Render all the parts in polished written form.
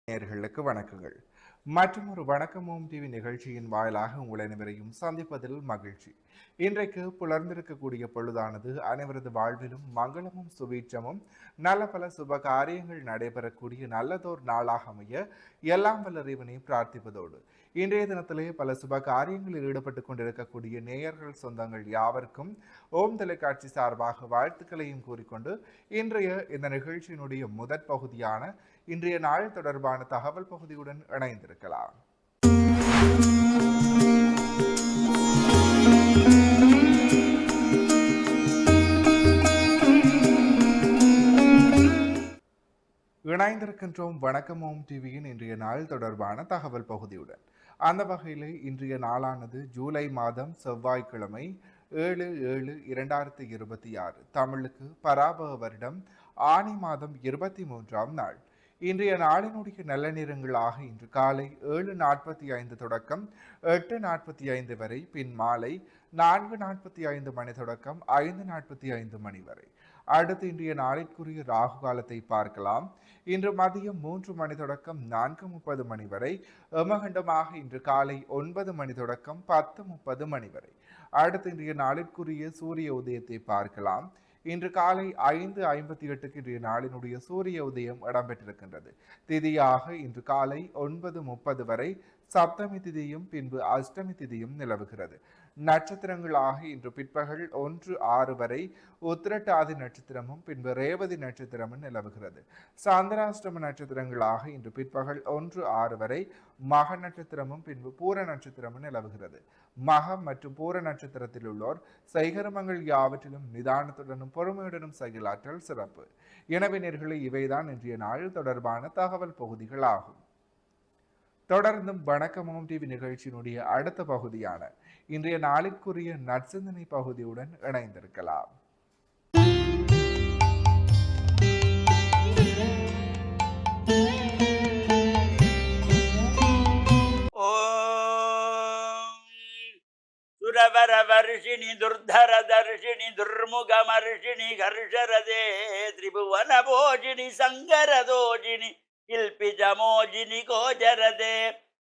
நேயர்களுக்கு வணக்கங்கள். மற்றும் ஒரு வணக்கமும் டிவி நிகழ்ச்சியின் வாயிலாக உங்கள் அனைவரையும் சந்திப்பதில் மகிழ்ச்சி. இன்றைக்கு புலர்ந்திருக்கக்கூடிய பொழுதானது அனைவரது வாழ்விலும் மங்களமும் சுபீட்சமும் நல்ல பல சுப காரியங்கள் நடைபெறக்கூடிய நல்லதோர் நாளாக அமைய எல்லாம் வல்ல இறைவனை பிரார்த்திப்பதோடு இன்றைய தினத்திலே பல சுப காரியங்களில் ஈடுபட்டு கொண்டிருக்கக்கூடிய நேயர்கள் சொந்தங்கள் யாவருக்கும் ஓம் தொலைக்காட்சி சார்பாக வாழ்த்துக்களையும் கூறிக்கொண்டு இன்றைய இந்த நிகழ்ச்சியினுடைய முதற் பகுதியான இன்றைய நாள் தொடர்பான தகவல் பகுதியுடன் இணைந்திருக்கலாம். இணைந்திருக்கின்றோம் வணக்கம் ஓம் டிவியின் இன்றைய நாள் தொடர்பான தகவல் பகுதியுடன். அந்த வகையில் இன்றைய நாளானது ஜூலை மாதம் செவ்வாய்க்கிழமை 7/7/2026 தமிழுக்கு பராபவ வருடம் ஆனி மாதம் 23ஆம் நாள். இன்றைய நாளினுடைய நல்ல நேரங்களாக இன்று காலை 7:45 தொடக்கம் 8:45 வரை, பின் மாலை 4:45 மணி தொடக்கம் 5:45 மணி வரை. அடுத்து இன்றைய நாளிற்குரிய ராகு காலத்தை பார்க்கலாம். இன்று மதியம் 3 மணி தொடக்கம் 4:30 மணி வரை, எமகண்டமாக இன்று காலை 9 மணி தொடக்கம் 10:30 மணி வரை. அடுத்து இன்றைய நாளிற்குரிய சூரிய உதயத்தை பார்க்கலாம். இன்று காலை 5:58 இன்றைய நாளினுடைய சூரிய உதயம் இடம்பெற்றிருக்கின்றது. திதியாக இன்று காலை 9:30 வரை சப்தமி திதியும் பின்பு அஷ்டமி திதியும் நிலவுகிறது. நட்சத்திரங்களாக இன்று பிற்பகல் 1:06 வரை உத்திரட்டாதி நட்சத்திரமும் பின்பு ரேவதி நட்சத்திரமும் நிலவுகிறது. சந்திராஷ்டம நட்சத்திரங்களாக இன்று பிற்பகல் 1:06 வரை மக நட்சத்திரமும் பின்பு பூர நட்சத்திரமும் நிலவுகிறது. மகம் மற்றும் பூர நட்சத்திரத்தில் உள்ளோர் செய்கரமங்கள் யாவற்றிலும் நிதானத்துடனும் பொறுமையுடனும் செயலாற்றல் சிறப்பு. எனவே நேர்களே, இவைதான் இன்றைய நாள் தொடர்பான தகவல் பகுதிகள் ஆகும். தொடர்ந்தும் வணக்கமும் டிவி நிகழ்ச்சியினுடைய அடுத்த பகுதியான இன்றைய நாளிற்குரிய நற்சிந்தனை பகுதியுடன் இணைந்திருக்கலாம். சுரவரவர்ஷிணி துர்தரதர்ஷிணி துர்முகமர்ஷிணி ஹர்ஷரதே திரிபுவன போஜினி சங்கரதோஜினி கில்பிஜமோஜினி கோஜரதே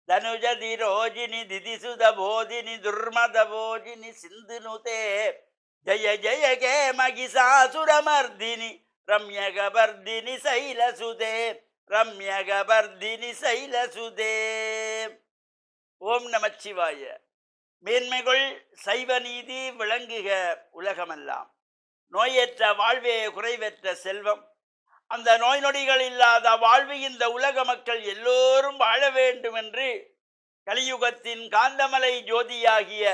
தனுஜதி ரோஜினி திதிசுத போதினி துர்மத போஜினி சிந்துனுதே ஜய ஜய கே மகிஷாசுரமர்தினி ரம்யகபர்தினி சைலசுதே ரம்யகபர்தினி சைலசுதே. ஓம் நமச்சிவாய. மேன்மைகள் சைவ நீதி விளங்குக உலகமெல்லாம். நோயற்ற வாழ்வே குறைவற்ற செல்வம். அந்த நோய் நொடிகள் இல்லாத வாழ்வு இந்த உலக மக்கள் எல்லோரும் வாழ வேண்டும் என்று கலியுகத்தின் காந்தமலை ஜோதியாகிய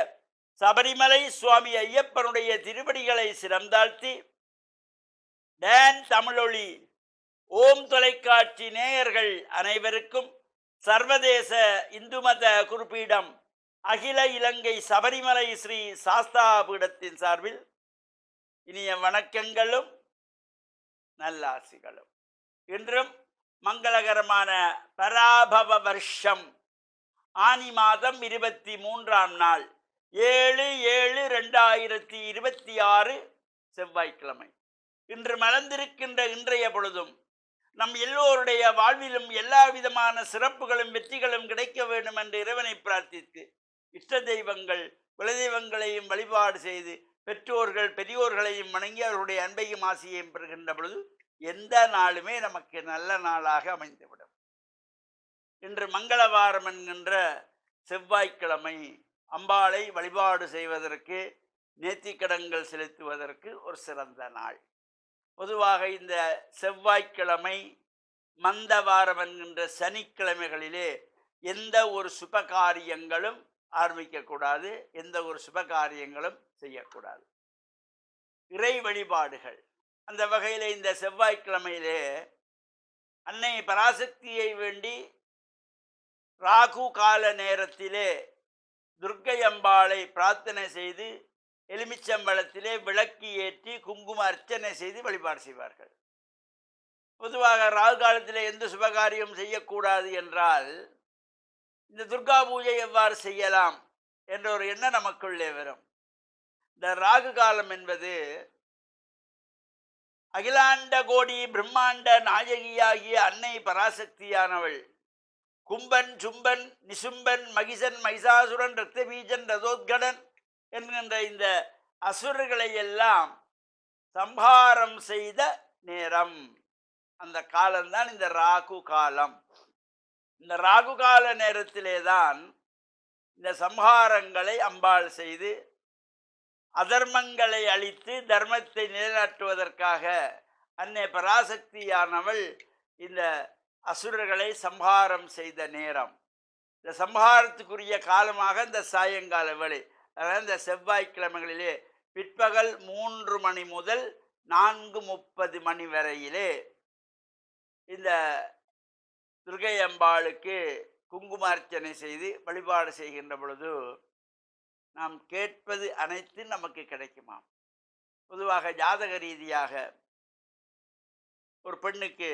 சபரிமலை சுவாமி ஐயப்பனுடைய திருவடிகளை சிறந்தாழ்த்தி டான் தமிழொலி ஓம் தொலைக்காட்சி நேயர்கள் அனைவருக்கும் சர்வதேச இந்து மத குறிப்பீடம் அகில இலங்கை சபரிமலை ஸ்ரீ சாஸ்தா பீடத்தின் சார்பில் இனிய வணக்கங்களும் நல்லாசிகளும். இன்றும் மங்களகரமான பராபவ வருஷம் ஆனி மாதம் 23ஆம் நாள் 7/7/2026 செவ்வாய்க்கிழமை. இன்று மலர்ந்திருக்கின்ற இன்றைய பொழுதும் நம் எல்லோருடைய வாழ்விலும் எல்லா விதமான சிறப்புகளும் வெற்றிகளும் கிடைக்க வேண்டும் என்று இறைவனை பிரார்த்தித்து இஷ்ட தெய்வங்கள் குலதெய்வங்களையும் வழிபாடு செய்து பெற்றோர்கள் பெரியோர்களையும் வணங்கி அவருடைய அன்பையும் ஆசையையும் பெறுகின்ற பொழுது எந்த நாளுமே நமக்கு நல்ல நாளாக அமைந்துவிடும். இன்று மங்களவாரம் என்கின்ற செவ்வாய்க்கிழமை அம்பாளை வழிபாடு செய்வதற்கு நேர்த்திக்கடன்கள் செலுத்துவதற்கு ஒரு சிறந்த நாள். பொதுவாக இந்த செவ்வாய்க்கிழமை மந்தவாரம் என்கின்ற சனிக்கிழமைகளிலே எந்த ஒரு சுப காரியங்களும் ஆரம்பிக்கக்கூடாது, எந்த ஒரு சுப காரியங்களும் செய்யக்கூடாது. இறை வழிபாடுகள் அந்த வகையில் இந்த செவ்வாய்க்கிழமையிலே அன்னை பராசக்தியை வேண்டி ராகு கால நேரத்திலே துர்க்கை அம்பாளை பிரார்த்தனை செய்து எலுமிச்சம்பழத்திலே விளக்கு ஏற்றி குங்கும அர்ச்சனை செய்து வழிபாடு செய்வார்கள். பொதுவாக ராகு காலத்திலே எந்த சுபகாரியம் செய்யக்கூடாது என்றால் இந்த துர்கா பூஜை எவ்வாறு செய்யலாம் என்ற ஒரு எண்ணம் நமக்குள்ளே வரும். இந்த ராகு காலம் என்பது அகிலாண்ட கோடி பிரம்மாண்ட நாயகியாகிய அன்னை பராசக்தியானவள் கும்பன், சும்பன், நிசும்பன், மகிஷன், மகிஷாசுரன், ரத்தபீஜன், ரதோத்கடன் என்கின்ற இந்த அசுரர்களை எல்லாம் சம்ஹாரம் செய்த நேரம். அந்த காலம்தான் இந்த ராகு காலம். இந்த ராகு கால நேரத்திலே தான் இந்த சம்ஹாரங்களை அம்பாள் செய்து அதர்மங்களை அழித்து தர்மத்தை நிலைநாட்டுவதற்காக அன்னை பராசக்தியானவள் இந்த அசுரர்களை சம்ஹாரம் செய்த நேரம். இந்த சம்ஹாரத்துக்குரிய காலமாக இந்த சாயங்கால வேளை, அதாவது இந்த செவ்வாய்க்கிழமைகளிலே பிற்பகல் 3 மணி முதல் 4:30 மணி வரையிலே இந்த துர்க்கை அம்பாளுக்கு குங்குமார்ச்சனை செய்து வழிபாடு செய்கின்ற பொழுது நாம் கேட்பது அனைத்தும் நமக்கு கிடைக்குமாம். பொதுவாக ஜாதக ரீதியாக ஒரு பெண்ணுக்கு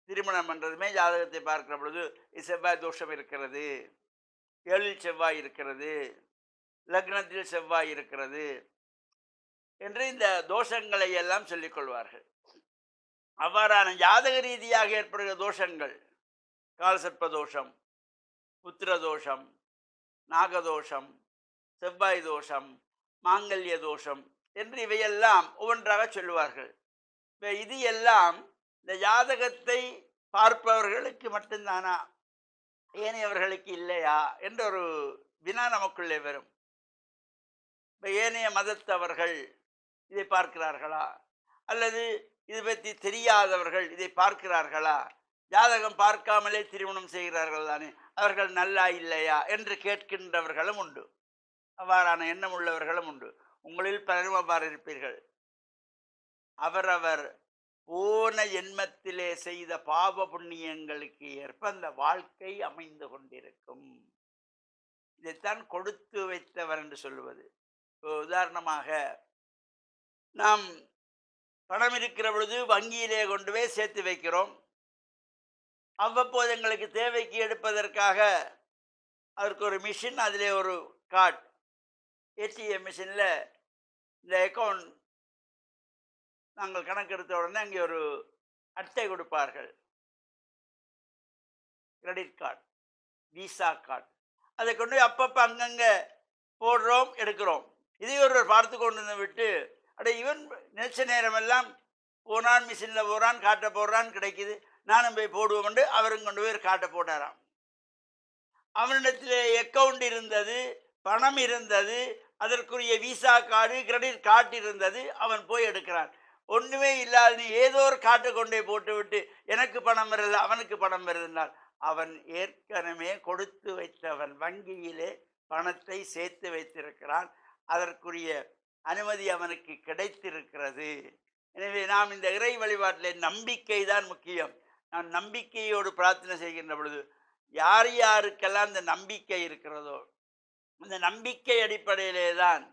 திருமணம் என்றதுமே ஜாதகத்தை பார்க்கிற பொழுது செவ்வாய் தோஷம் இருக்கிறது, 7 செவ்வாய் இருக்கிறது, லக்னத்தில் செவ்வாய் இருக்கிறது என்று இந்த தோஷங்களை எல்லாம் சொல்லிக்கொள்வார்கள். அவ்வாறான ஜாதக ரீதியாக ஏற்படுகிற தோஷங்கள் காலசர்ப்ப தோஷம், புத்திர தோஷம், நாகதோஷம், செவ்வாய் தோஷம், மாங்கல்ய தோஷம் என்று இவையெல்லாம் ஒவ்வொன்றாக சொல்லுவார்கள். இது எல்லாம் இந்த ஜாதகத்தை பார்ப்பவர்களுக்கு மட்டும்தானா, ஏனையவர்களுக்கு இல்லையா என்ற ஒரு வினா நமக்குள்ளே வரும். இப்போ ஏனைய மதத்தவர்கள் இதை பார்க்கிறார்களா, அல்லது இது பற்றி தெரியாதவர்கள் இதை பார்க்கிறார்களா, ஜாதகம் பார்க்காமலே திருமணம் செய்கிறார்கள் தானே, அவர்கள் நல்லா இல்லையா என்று கேட்கின்றவர்களும் உண்டு. அவ்வாறான எண்ணம் உள்ளவர்களும் உண்டு. உங்களில் பலரும் அவ்வாறு இருப்பீர்கள். அவரவர் போன ஜென்மத்திலே செய்த பாவ புண்ணியங்களுக்கு ஏற்ப அந்த வாழ்க்கை அமைந்து கொண்டிருக்கும். இதைத்தான் கொடுத்து வைத்தவர் என்று சொல்லுவது. உதாரணமாக, நாம் பணம் இருக்கிற பொழுது வங்கியிலே கொண்டு போய் சேர்த்து வைக்கிறோம். அவ்வப்போது எங்களுக்கு தேவைக்கு எடுப்பதற்காக அதற்கு ஒரு மிஷின், அதிலே ஒரு கார்டு, ஏடிஎம் மிஷினில் இந்த அக்கௌண்ட் நாங்கள் கணக்கெடுத்த உடனே அங்கே ஒரு அட்டை கொடுப்பார்கள், கிரெடிட் கார்டு, விசா கார்டு. அதை கொண்டு போய் அப்பப்போ அங்கங்கே போடுறோம், எடுக்கிறோம். இதை ஒருவர் பார்த்து கொண்டு வந்து விட்டு, அட இவன் நினைச்ச நேரமெல்லாம் போனான், மிஷினில் போகிறான், காட்டை போடுறான், கிடைக்குது, நானும் போய் போடுவோம்ண்டு அவரும் கொண்டு போய் காட்டை போட்டாராம். அவனிடத்தில் அக்கௌண்ட் இருந்தது, பணம் இருந்தது, அதற்குரிய விசா கார்டு, கிரெடிட் கார்டு இருந்தது. அவன் போய் எடுக்கிறான். ஒன்றுமே இல்லாத நீ ஏதோ ஒரு காட்டை கொண்டே போட்டு விட்டு எனக்கு பணம் வரல, அவனுக்கு பணம் வருதுனால் அவன் ஏற்கனவே கொடுத்து வைத்தவன், வங்கியிலே பணத்தை சேர்த்து வைத்திருக்கிறான். அதற்குரிய அனுமதி அவனுக்கு கிடைத்திருக்கிறது. எனவே நாம் இந்த இறை வழிபாட்டில் நம்பிக்கை தான் முக்கியம். நான் நம்பிக்கையோடு பிரார்த்தனை செய்கின்ற பொழுது யார் யாருக்கெல்லாம் இந்த நம்பிக்கை இருக்கிறதோ, அந்த நம்பிக்கை அடிப்படையிலே தான்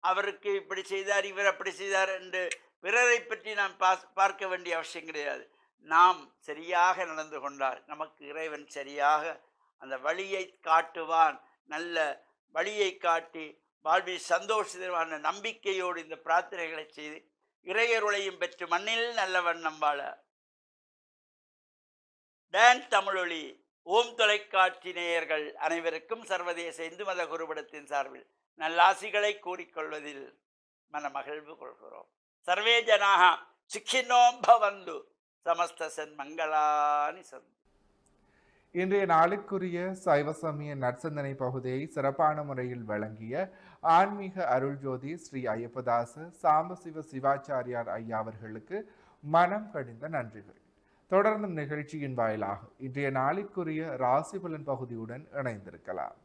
அவருக்கு இப்படி செய்தார், இவர் அப்படி செய்தார் என்று பிறரை பற்றி நாம் பார்க்க வேண்டிய அவசியம் கிடையாது. நாம் சரியாக நடந்து கொண்டால் நமக்கு இறைவன் சரியாக அந்த வழியை காட்டுவான். நல்ல வழியை காட்டி வாழ்வில் சந்தோஷமான நம்பிக்கையோடு இந்த பிரார்த்தனைகளை செய்து இறையருளையும் பெற்று மண்ணில் நல்ல வண்ணம் வாழ டான் தமிழொலி ஓம் தொலைக்காட்சி நேயர்கள் அனைவருக்கும் சர்வதேச இந்து மத குருபடத்தின் சார்பில் நல்லாசிகளை கூறிக்கொள்வதில் மனமகிழ்வு கொள்கிறோம். சர்வே ஜனாக சுக்கினோம் பவந்து சமஸ்த சன்மங்களானி சந்து. இன்றைய நாளுக்குரிய சைவ சமய நற்சந்தனை பகுதியை சிறப்பான முறையில் வழங்கிய ஆன்மீக அருள் ஜோதி ஸ்ரீ ஐயப்பதாச சாம்பசிவ சிவாச்சாரியார் ஐயா அவர்களுக்கு மனம் கடிந்த நன்றிகள். தொடர்ந்தும் நிகழ்ச்சியின் வாயிலாக இன்றைய நாளுக்குரிய ராசி பலன் பகுதியுடன் இணைந்திருக்கலாம்.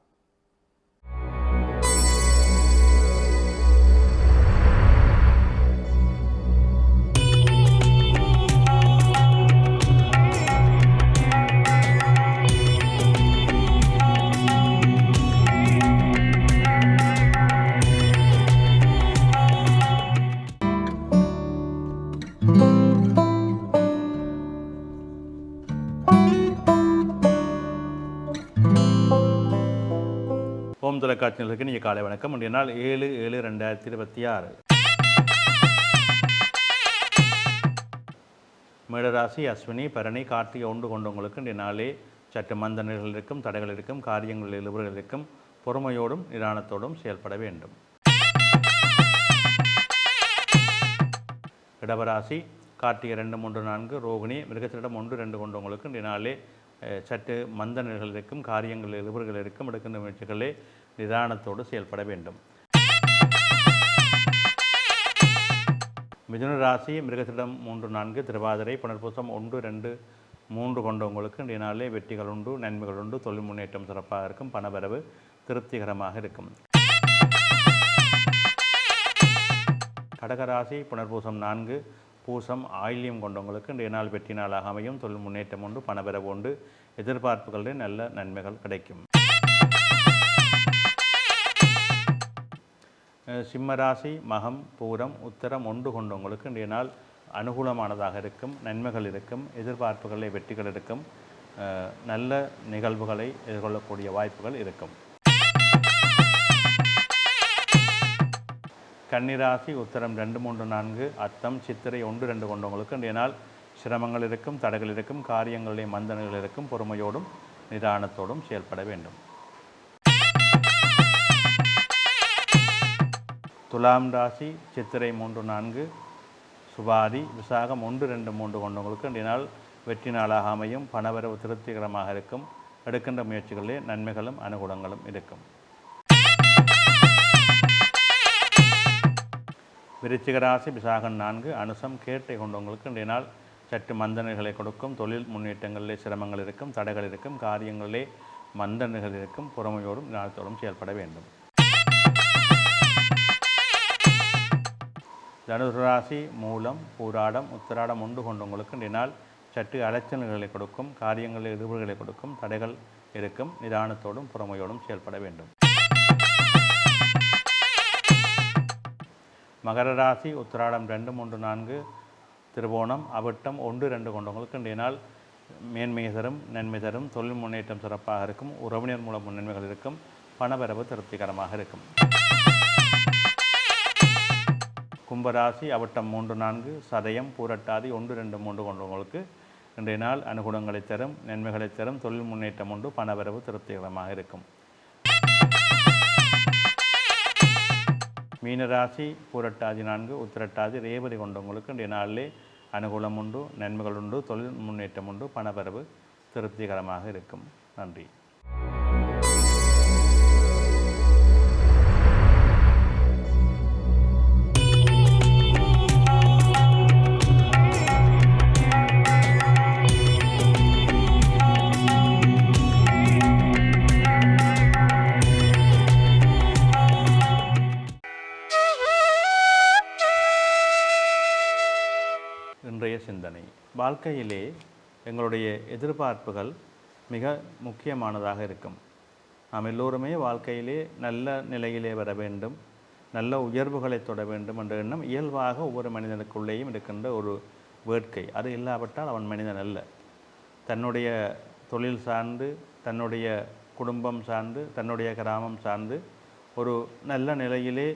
ஓம் தொலைக்காட்சி நிலைக்கு நீங்கள் காலை வணக்கம். இன்றைய நாள் 7/7/2026. மேடராசி, அஸ்வினி, பரணி, கார்த்திகை ஒன்று கொண்டவங்களுக்கு இன்றைய நாளே சற்று மந்தநிலைகள் இருக்கும், தடைகள் இருக்கும், காரியங்களில் இழுபறிகள் இருக்கும், பொறுமையோடும் நிதானத்தோடும் செயல்பட வேண்டும். இடபராசி கார்த்திகை 2, 3, 4, ரோகிணி மிருகத்திடம் 1, 2 கொண்டவங்களுக்கு இன்றைய நாளிலே சற்று மந்த நிலைகள் இருக்கும், காரியங்களில் இழுபறிகள் இருக்கும், எடுக்கின்ற முயற்சிகளே நிதானத்தோடு செயல்பட வேண்டும். மிதுன ராசி மிருகத்திடம் 3, 4, திருவாதிரை புனர்பூசம் 1, 2, 3 கொண்டவங்களுக்கு இன்றைய நாளிலே வெற்றிகள் உண்டு, நன்மைகள் உண்டு, தொழில் முன்னேற்றம் சிறப்பாக இருக்கும், பணவரவு திருப்திகரமாக இருக்கும். கடகராசி புனர்பூசம் 4, பூசம் ஆயில்யம் கொண்டவங்களுக்கு இன்றைய நாள் வெற்றி நாளாக அமையும், தொழில் முன்னேற்றம் உண்டு, பணவரவு உண்டு, எதிர்பார்ப்புகளில் நல்ல நன்மைகள் கிடைக்கும். சிம்மராசி மகம் பூரம் உத்தரம் 1 கொண்டவங்களுக்கு இன்றைய நாள் அனுகூலமானதாக இருக்கும், நன்மைகள் இருக்கும், எதிர்பார்ப்புகளில் வெற்றிகள் இருக்கும், நல்ல நிகழ்வுகளை எதிர்கொள்ளக்கூடிய வாய்ப்புகள் இருக்கும். கன்னிராசி உத்தரம் 2, 3, 4, அத்தம் சித்திரை 1, 2 கொண்டவங்களுக்கு இன்றைய நாள் சிரமங்கள் இருக்கும், தடைகள் இருக்கும், காரியங்களிலே மந்தனைகள் இருக்கும், பொறுமையோடும் நிதானத்தோடும் செயல்பட வேண்டும். துலாம் ராசி சித்திரை 3, 4, சுபாதி விசாகம் 1, 2, 3 கொண்டவங்களுக்கு இன்றைய நாள் வெற்றி நாளாக அமையும், பணவரவு திருப்திகரமாக இருக்கும், எடுக்கின்ற முயற்சிகளிலே நன்மைகளும் அனுகூலங்களும் இருக்கும். விருச்சிக ராசி விசாகம் 4, அனுசம் கேட்டை கொண்டவங்களுக்கு இன்றைய நாள் சற்று மந்தனைகளை கொடுக்கும், தொழில் முன்னேற்றங்களிலே சிரமங்கள் இருக்கும், தடைகள் இருக்கும், காரியங்களிலே மந்தனைகள் இருக்கும், பொறுமையோடும் நிதானத்தோடும் செயல்பட வேண்டும். தனுசு ராசி மூலம் பூராடம் உத்திராடம் 1 கொண்டவங்களுக்கு இன்றைய நாள் சற்று அலைச்சல்களை கொடுக்கும், காரியங்களில் இழுபறிகளை கொடுக்கும், தடைகள் இருக்கும், நிதானத்தோடும் பொறுமையோடும் செயல்பட வேண்டும். மகர ராசி உத்திராடம் 2, 3, 4, திருவோணம் அவிட்டம் 1, 2 கொண்டவங்களுக்கு இன்றைய நாள் மேன்மை தரும், நன்மை தரும், தொழில் முன்னேற்றம் சிறப்பாக இருக்கும், உறவினர் மூலம் நன்மைகள் இருக்கும், பணவரவு திருப்திகரமாக இருக்கும். கும்பராசி அவிட்டம் 3, 4, சதயம் பூரட்டாதி 1, 2, 3 கொண்டவங்களுக்கு இன்றைய நாள் அனுகூலங்களை தரும், நன்மைகளை தரும், தொழில் முன்னேற்றம் உண்டு, பணவரவு திருப்திகரமாக இருக்கும். மீனராசி பூரட்டாதி 4, உத்திரட்டாதி ரேவதி கொண்டவங்களுக்கு இன்றைய நாளிலே அனுகூலம் உண்டு, நன்மைகள் உண்டு, தொழில் முன்னேற்றம் உண்டு, பணவரவு திருப்திகரமாக இருக்கும். நன்றி. இன்றைய சிந்தனை. வாழ்க்கையிலே எங்களுடைய எதிர்பார்ப்புகள் மிக முக்கியமானதாக இருக்கும். நாம் எல்லோருமே வாழ்க்கையிலே நல்ல நிலையிலே வர வேண்டும், நல்ல உயர்வுகளை தொட வேண்டும் என்ற எண்ணம் இயல்பாக ஒவ்வொரு மனிதனுக்குள்ளேயும் இருக்கின்ற ஒரு வேட்கை. அது இல்லாவிட்டால் அவன் மனிதன் அல்ல. தன்னுடைய தொழில் சார்ந்து, தன்னுடைய குடும்பம் சார்ந்து, தன்னுடைய கிராமம் சார்ந்து ஒரு நல்ல நிலையிலே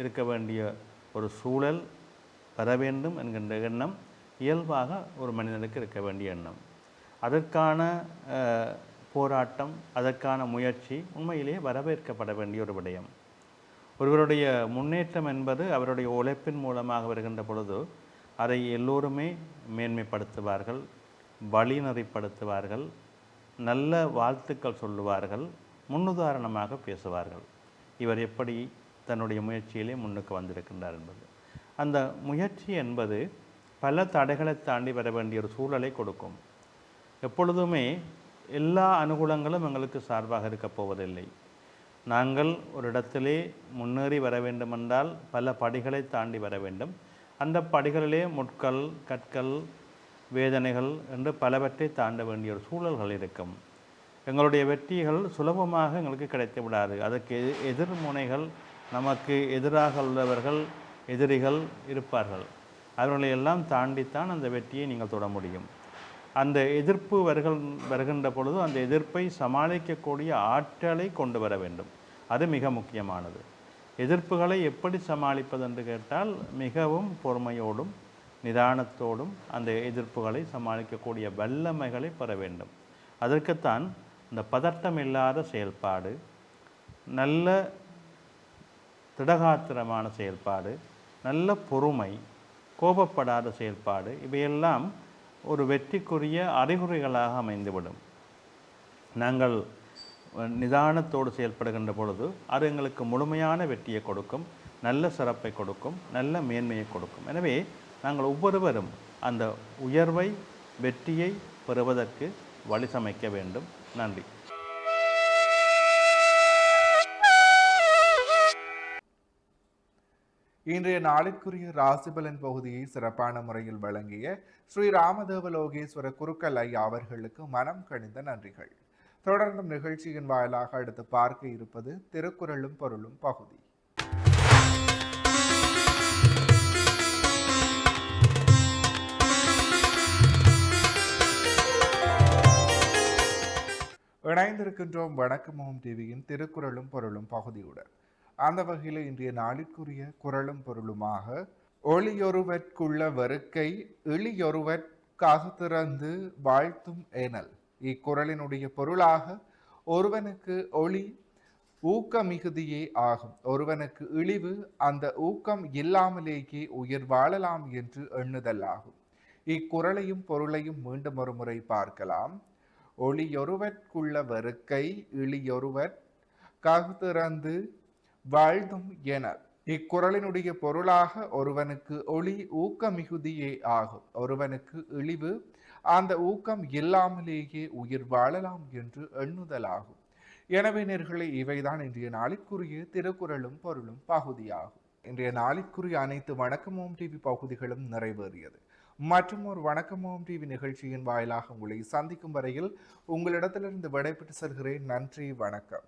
இருக்க வேண்டிய ஒரு சூழல் வர வேண்டும் என்கின்ற எண்ணம் இயல்பாக ஒரு மனிதனுக்கு இருக்க வேண்டிய எண்ணம். அதற்கான போராட்டம், அதற்கான முயற்சி உண்மையிலேயே வரவேற்கப்பட வேண்டிய ஒரு விடயம். ஒருவருடைய முன்னேற்றம் என்பது அவருடைய உழைப்பின் மூலமாக வருகின்ற பொழுது அதை எல்லோருமே மேன்மைப்படுத்துவார்கள், வழிநெறிப்படுத்துவார்கள், நல்ல வாழ்த்துக்கள் சொல்லுவார்கள், முன்னுதாரணமாக பேசுவார்கள். இவர் எப்படி தன்னுடைய முயற்சியிலே முன்னுக்கு வந்திருக்கின்றார் என்பது. அந்த முயற்சி என்பது பல தடைகளை தாண்டி வர வேண்டிய ஒரு சூழலை கொடுக்கும். எப்பொழுதுமே எல்லா அனுகூலங்களும் எங்களுக்கு சார்பாக இருக்கப் போவதில்லை. நாங்கள் ஒரு இடத்திலே முன்னேறி வர வேண்டுமென்றால் பல படிகளை தாண்டி வர வேண்டும். அந்த படிகளிலே முட்கள், கற்கள், வேதனைகள் என்று பலவற்றை தாண்ட வேண்டிய ஒரு சூழல்கள் இருக்கும். எங்களுடைய வெற்றிகள் சுலபமாக எங்களுக்கு கிடைத்து விடாது. அதற்கு எதிர்முனைகள், நமக்கு எதிராக உள்ளவர்கள், எதிரிகள் இருப்பார்கள். அவர்களை எல்லாம் தாண்டித்தான் அந்த வெற்றியை நீங்கள் தொட முடியும். அந்த எதிர்ப்பு வருகின்ற பொழுது அந்த எதிர்ப்பை சமாளிக்கக்கூடிய ஆற்றலை கொண்டு வர வேண்டும். அது மிக முக்கியமானது. எதிர்ப்புகளை எப்படி சமாளிப்பது என்று கேட்டால் மிகவும் பொறுமையோடும் நிதானத்தோடும் அந்த எதிர்ப்புகளை சமாளிக்கக்கூடிய வல்லமைகளை பெற வேண்டும். அதற்குத்தான் இந்த பதட்டம் இல்லாத செயல்பாடு, நல்ல திடகாத்திரமான செயல்பாடு, நல்ல பொறுமை, கோபப்படாத செயல்பாடு, இவையெல்லாம் ஒரு வெற்றிக்குரிய அறிகுறிகளாக அமைந்துவிடும். நாங்கள் நிதானத்தோடு செயல்படுகின்ற பொழுது அது எங்களுக்கு முழுமையான வெற்றியை கொடுக்கும், நல்ல சிறப்பை கொடுக்கும், நல்ல மேன்மையை கொடுக்கும். எனவே நாங்கள் ஒவ்வொருவரும் அந்த உயர்வை, வெற்றியை பெறுவதற்கு வழி சமைக்க வேண்டும். நன்றி. இன்றைய நாளிற்குரிய ராசிபலன் பகுதியை சிறப்பான முறையில் வழங்கிய ஸ்ரீ ராமதேவ லோகேஸ்வர குருக்கள் ஐயா அவர்களுக்கு மனம் கனிந்த நன்றிகள். தொடர்ந்தும் நிகழ்ச்சியின் வாயிலாக அடுத்து பார்க்க இருப்பது திருக்குறளும் பொருளும் பகுதி. இணைந்திருக்கின்றோம் வணக்கமும் டிவியின் திருக்குறளும் பொருளும் பகுதியுடன். அந்த வகையில் இன்றைய நாளிற்குரிய குறளும் பொருளுமாக ஒளியொருவற்குள்ள வெறுக்கை இழியொருவற் காத்திறந்து வாழ்த்தும் எனல். இக்குறளினுடைய பொருளாக ஒருவனுக்கு ஒளி ஊக்க மிகுதியே ஆகும், ஒருவனுக்கு இழிவு அந்த ஊக்கம் இல்லாமலேயே உயிர் வாழலாம் என்று எண்ணுதல் ஆகும். இக்குறளையும் பொருளையும் மீண்டும் ஒரு முறை பார்க்கலாம். ஒளியொருவற்குள்ள வெறுக்கை இழியொருவர் காத்திறந்து வாழ்த்தும் என. இக்குறளினுடைய பொருளாக ஒருவனுக்கு ஒளி ஊக்க மிகுதியே ஆகும், ஒருவனுக்கு இழிவு அந்த ஊக்கம் இல்லாமலேயே உயிர் வாழலாம் என்று எண்ணுதலாகும். எனவே நேர்களே, இவைதான் இன்றைய நாளிற்குரிய திருக்குறளும் பொருளும் பகுதியாகும். இன்றைய நாளிற்குரிய அனைத்து வணக்கமோம் டிவி பகுதிகளும் நிறைவேறியது. மற்றும் ஒரு வணக்கமோம் டிவி நிகழ்ச்சியின் வாயிலாக உங்களை சந்திக்கும் வரையில் உங்களிடத்திலிருந்து விடைபெற்று செல்கிறேன். நன்றி, வணக்கம்.